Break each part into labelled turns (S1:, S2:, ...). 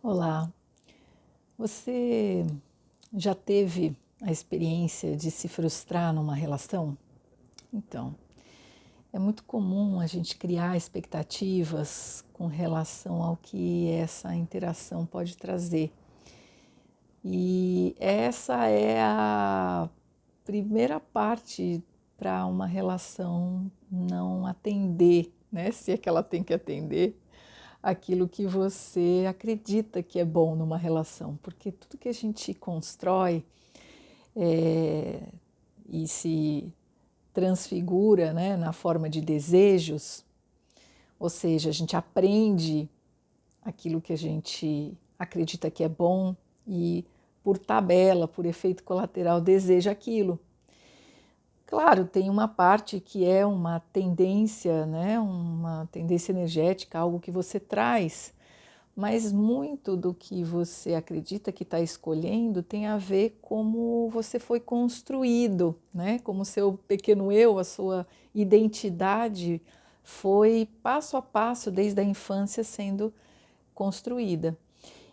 S1: Olá, você já teve a experiência de se frustrar numa relação? Então, é muito comum a gente criar expectativas com relação ao que essa interação pode trazer. E essa é a primeira parte para uma relação não atender, né? Se é que ela tem que atender aquilo que você acredita que é bom numa relação, porque tudo que a gente constrói é, e se transfigura, né, na forma de desejos, ou seja, a gente aprende aquilo que a gente acredita que é bom e, por tabela, por efeito colateral, deseja aquilo. Claro, tem uma parte que é uma tendência, né, uma tendência energética, algo que você traz. Mas muito do que você acredita que está escolhendo tem a ver como você foi construído, né? Como o seu pequeno eu, a sua identidade foi passo a passo desde a infância sendo construída.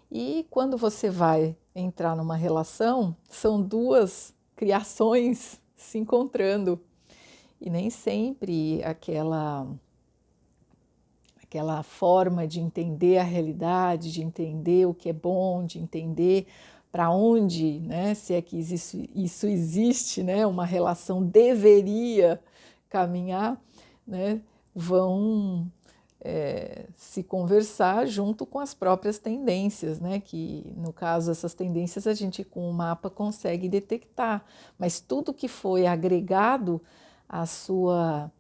S1: E quando você vai entrar numa relação, são duas criações se encontrando e nem sempre aquela forma de entender a realidade, de entender o que é bom, de entender para onde, né, se é que isso existe, né, uma relação deveria caminhar, né, vão se conversar junto com as próprias tendências, né, que no caso essas tendências a gente com o mapa consegue detectar, mas tudo que foi agregado à sua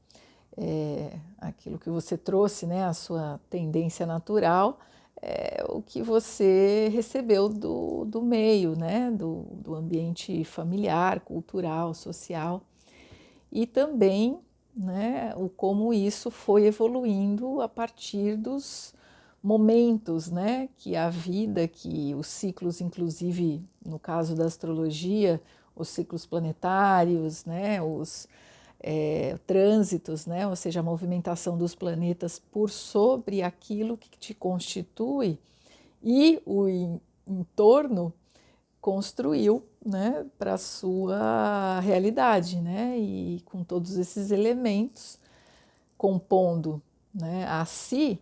S1: aquilo que você trouxe, né, a sua tendência natural, é o que você recebeu do meio, né, do ambiente familiar, cultural, social, e também, né, o como isso foi evoluindo a partir dos momentos, né, que a vida, que os ciclos, inclusive no caso da astrologia, os ciclos planetários, né, os trânsitos, né? Ou seja, a movimentação dos planetas por sobre aquilo que te constitui e o entorno construiu, né, para a sua realidade, né? E com todos esses elementos compondo, né, a si,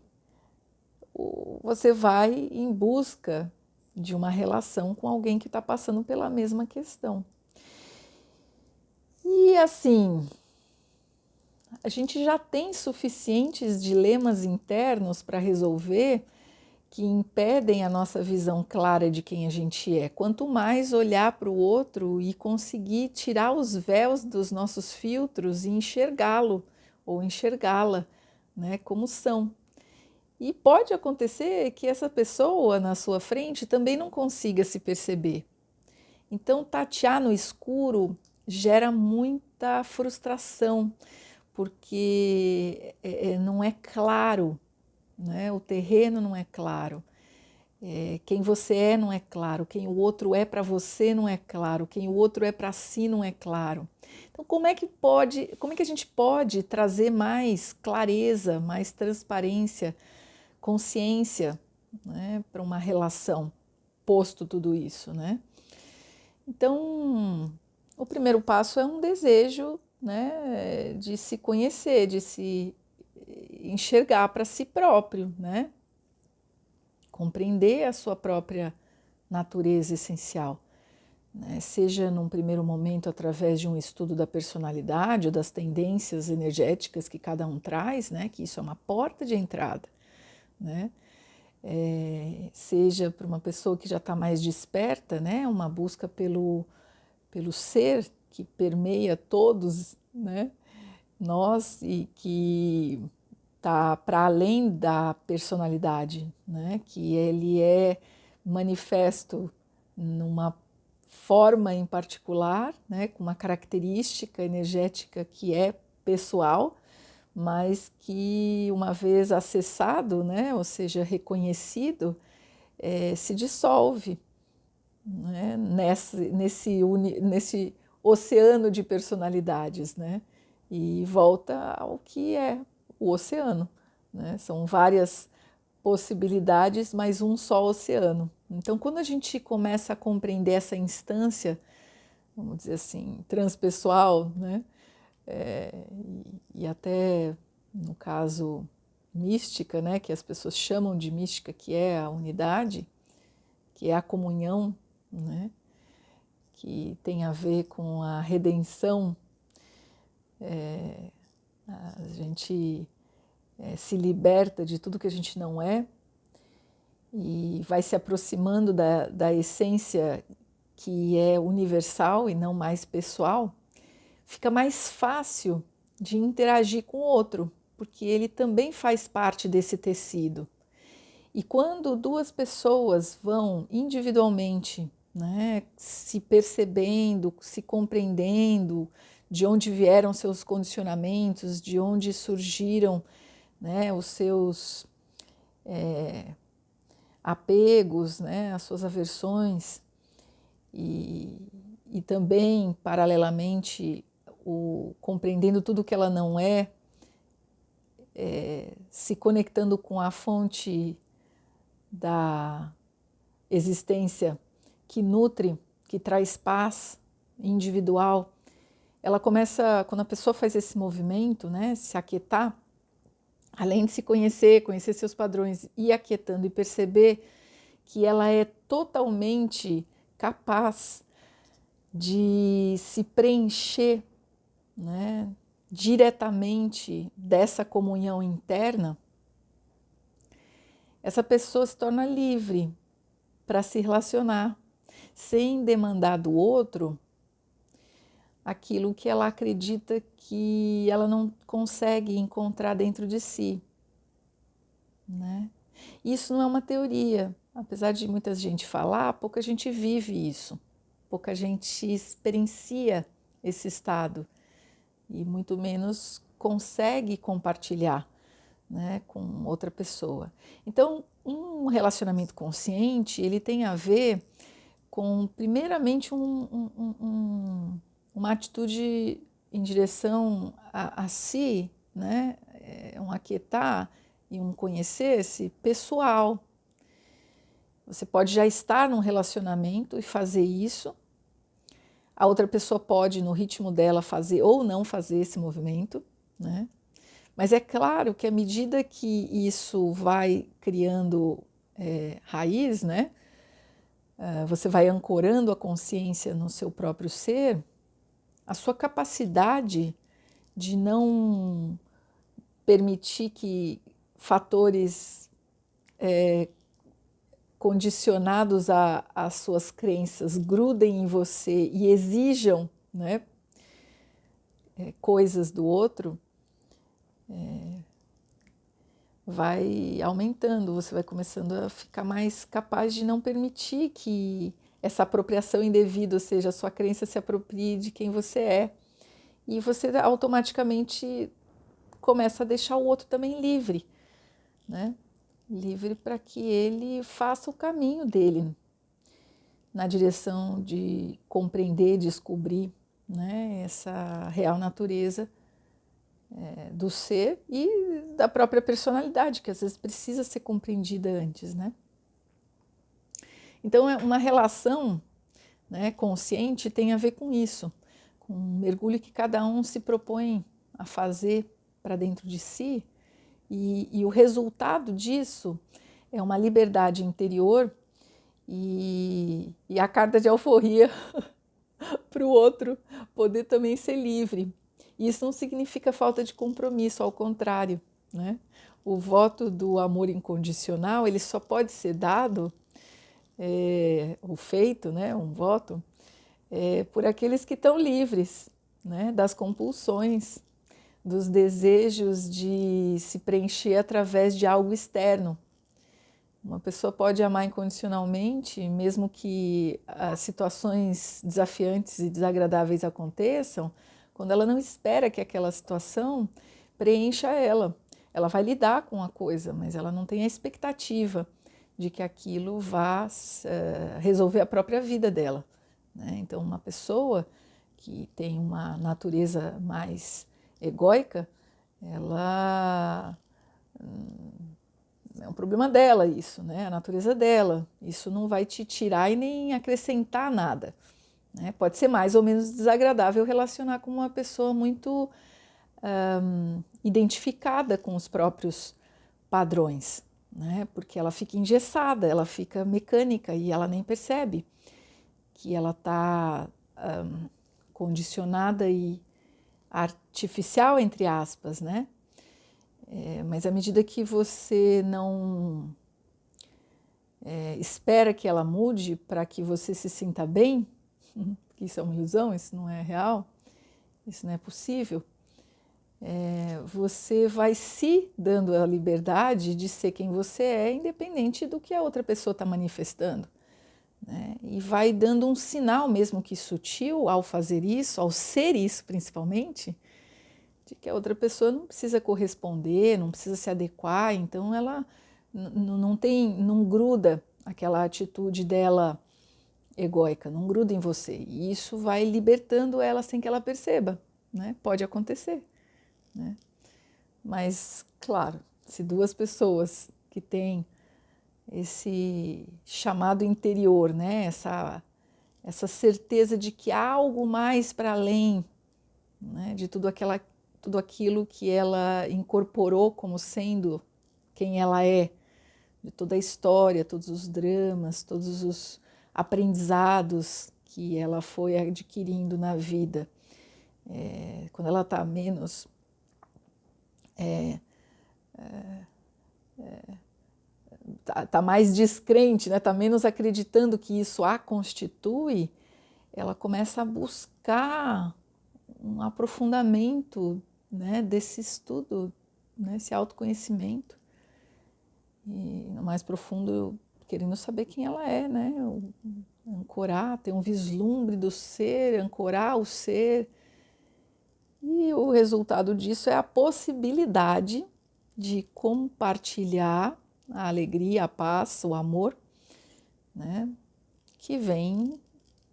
S1: você vai em busca de uma relação com alguém que está passando pela mesma questão. E assim, a gente já tem suficientes dilemas internos para resolver que impedem a nossa visão clara de quem a gente é. Quanto mais olhar para o outro e conseguir tirar os véus dos nossos filtros e enxergá-lo ou enxergá-la, né, como são. E pode acontecer que essa pessoa na sua frente também não consiga se perceber. Então, tatear no escuro gera muita frustração, porque não é claro, né? O terreno não é claro, quem você é não é claro, quem o outro é para você não é claro, quem o outro é para si não é claro. Então, como é que a gente pode trazer mais clareza, mais transparência, consciência, né, para uma relação, posto tudo isso, né? Então, o primeiro passo é um desejo, né, de se conhecer, de se enxergar para si próprio, né? Compreender a sua própria natureza essencial, né? Seja num primeiro momento através de um estudo da personalidade ou das tendências energéticas que cada um traz, né? Que isso é uma porta de entrada, né? Seja para uma pessoa que já está mais desperta, né? Uma busca pelo ser que permeia todos, né, nós e que está para além da personalidade, né, que ele é manifesto numa forma em particular, né, com uma característica energética que é pessoal, mas que uma vez acessado, né, ou seja, reconhecido, se dissolve, né, nesse oceano de personalidades, né, e volta ao que é o oceano, né, são várias possibilidades, mas um só oceano. Então, quando a gente começa a compreender essa instância, vamos dizer assim, transpessoal, né? E até no caso mística, né? Que as pessoas chamam de mística, que é a unidade, que é a comunhão, né? Que tem a ver com a redenção. A gente se liberta de tudo que a gente não é e vai se aproximando da essência que é universal e não mais pessoal, fica mais fácil de interagir com o outro, porque ele também faz parte desse tecido. E quando duas pessoas vão individualmente, né, se percebendo, se compreendendo de onde vieram seus condicionamentos, de onde surgiram, né, os seus apegos, né, as suas aversões, e também, paralelamente, compreendendo tudo que ela não é, se conectando com a fonte da existência que nutre, que traz paz individual, ela começa, quando a pessoa faz esse movimento, né, se aquietar, além de se conhecer, conhecer seus padrões, ir aquietando e perceber que ela é totalmente capaz de se preencher, né, diretamente dessa comunhão interna, essa pessoa se torna livre para se relacionar, sem demandar do outro aquilo que ela acredita que ela não consegue encontrar dentro de si, né? Isso não é uma teoria, apesar de muita gente falar, pouca gente vive isso, pouca gente experiencia esse estado e muito menos consegue compartilhar, né, com outra pessoa. Então, um relacionamento consciente, ele tem a ver com, primeiramente, uma atitude em direção a si, né, um aquietar e um conhecer-se pessoal. Você pode já estar num relacionamento e fazer isso, a outra pessoa pode, no ritmo dela, fazer ou não fazer esse movimento, né? Mas é claro que à medida que isso vai criando raiz, né? Você vai ancorando a consciência no seu próprio ser, a sua capacidade de não permitir que fatores condicionados às suas crenças grudem em você e exijam, né, coisas do outro, vai aumentando, você vai começando a ficar mais capaz de não permitir que essa apropriação indevida, ou seja, a sua crença se aproprie de quem você é. E você automaticamente começa a deixar o outro também livre, né? Livre para que ele faça o caminho dele na direção de compreender, descobrir, né, essa real natureza do ser e da própria personalidade, que às vezes precisa ser compreendida antes, né? Então, uma relação, né, consciente tem a ver com isso, com um mergulho que cada um se propõe a fazer para dentro de si, e o resultado disso é uma liberdade interior e a carta de alforria para o outro poder também ser livre. Isso não significa falta de compromisso, ao contrário, né? O voto do amor incondicional, ele só pode ser dado, ou feito, né, um voto, por aqueles que estão livres, né, das compulsões, dos desejos de se preencher através de algo externo. Uma pessoa pode amar incondicionalmente, mesmo que as situações desafiantes e desagradáveis aconteçam, quando ela não espera que aquela situação preencha ela. Ela vai lidar com a coisa, mas ela não tem a expectativa de que aquilo vá resolver a própria vida dela, né? Então, uma pessoa que tem uma natureza mais egóica, ela É um problema dela isso, né? A natureza dela. Isso não vai te tirar e nem acrescentar nada, né? Pode ser mais ou menos desagradável relacionar com uma pessoa muito identificada com os próprios padrões, né? Porque ela fica engessada, ela fica mecânica e ela nem percebe que ela está condicionada e artificial, entre aspas, né? Mas à medida que você não espera que ela mude para que você se sinta bem, que isso é uma ilusão, isso não é real, isso não é possível, você vai se dando a liberdade de ser quem você é, independente do que a outra pessoa está manifestando, né? E vai dando um sinal, mesmo que sutil, ao fazer isso, ao ser isso principalmente, de que a outra pessoa não precisa corresponder, não precisa se adequar, então ela não gruda aquela atitude dela egóica, não gruda em você. E isso vai libertando ela sem que ela perceba, né? Pode acontecer, né? Mas, claro, se duas pessoas que têm esse chamado interior, né? Essa certeza de que há algo mais para além, né? De tudo aquilo que ela incorporou como sendo quem ela é, de toda a história, todos os dramas, todos os aprendizados que ela foi adquirindo na vida. Quando ela está menos tá mais descrente, né? Tá menos acreditando que isso a constitui, ela começa a buscar um aprofundamento, né, desse estudo, né, esse autoconhecimento, e no mais profundo querendo saber quem ela é, né, ancorar, ter um vislumbre do ser, ancorar o ser, e o resultado disso é a possibilidade de compartilhar a alegria, a paz, o amor, né, que vem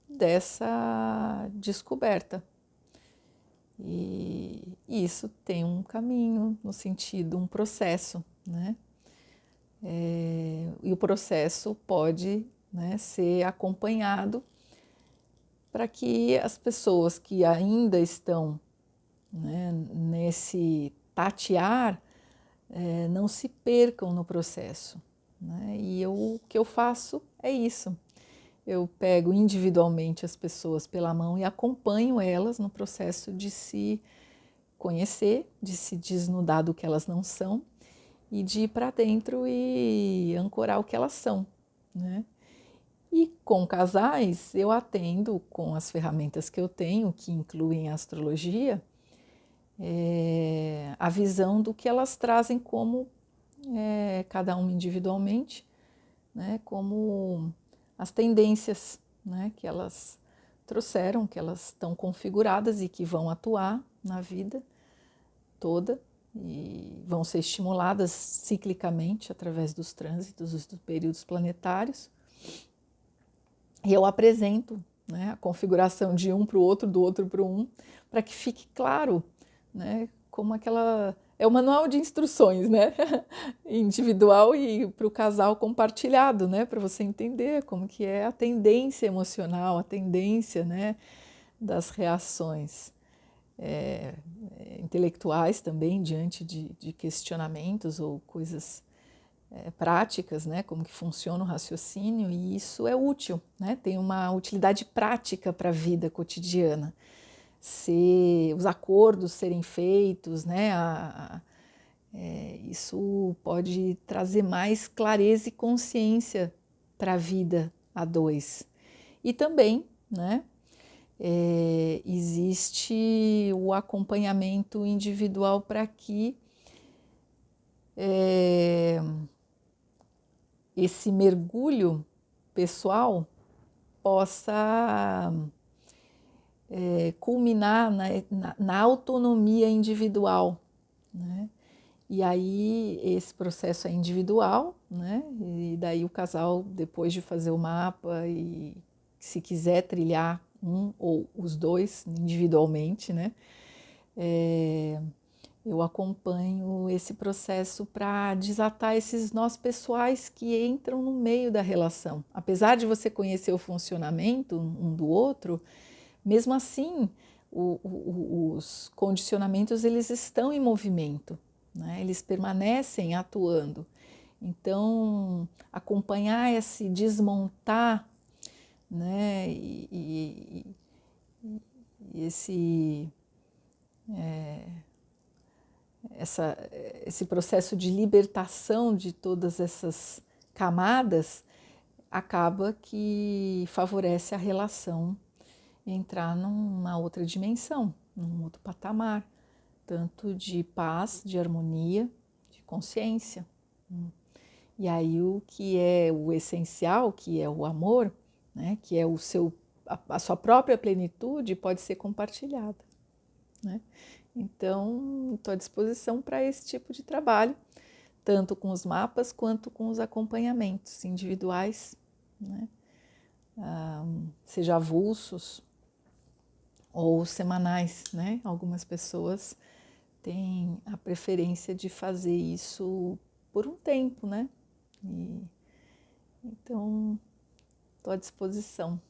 S1: dessa descoberta. E isso tem um caminho, no sentido, um processo, né? E o processo pode, né, ser acompanhado para que as pessoas que ainda estão, né, nesse tatear não se percam no processo, né? E o que eu faço é isso. Eu pego individualmente as pessoas pela mão e acompanho elas no processo de se conhecer, de se desnudar do que elas não são e de ir para dentro e ancorar o que elas são, né? E com casais eu atendo com as ferramentas que eu tenho, que incluem a astrologia, a visão do que elas trazem como cada uma individualmente, né? Como as tendências, né, que elas trouxeram, que elas estão configuradas e que vão atuar na vida toda e vão ser estimuladas ciclicamente através dos trânsitos, dos períodos planetários. E eu apresento, né, a configuração de um para o outro, do outro para um, para que fique claro, né, como aquela... É o manual de instruções, né? Individual e para o casal compartilhado, né? Para você entender como que é a tendência emocional, a tendência, né, das reações intelectuais também diante de questionamentos ou coisas práticas, né? Como que funciona o raciocínio, e isso é útil, né? Tem uma utilidade prática para a vida cotidiana. Se os acordos serem feitos, né? Isso pode trazer mais clareza e consciência para a vida a dois. E também, né, existe o acompanhamento individual para que esse mergulho pessoal possa culminar na autonomia individual, né? E aí esse processo é individual, né? E daí o casal, depois de fazer o mapa e se quiser trilhar um ou os dois individualmente, né? eu acompanho esse processo para desatar esses nós pessoais que entram no meio da relação. Apesar de você conhecer o funcionamento um do outro, mesmo assim, os condicionamentos eles estão em movimento, né? Eles permanecem atuando. Então, acompanhar esse desmontar, né? E esse processo de libertação de todas essas camadas acaba que favorece a relação entrar numa outra dimensão, num outro patamar, tanto de paz, de harmonia, de consciência. E aí o que é o essencial, que é o amor, né, que é a sua própria plenitude, pode ser compartilhada, né? Então, estou à disposição para esse tipo de trabalho, tanto com os mapas quanto com os acompanhamentos individuais, né? Seja avulsos ou semanais, né? Algumas pessoas têm a preferência de fazer isso por um tempo, né? Então, estou à disposição.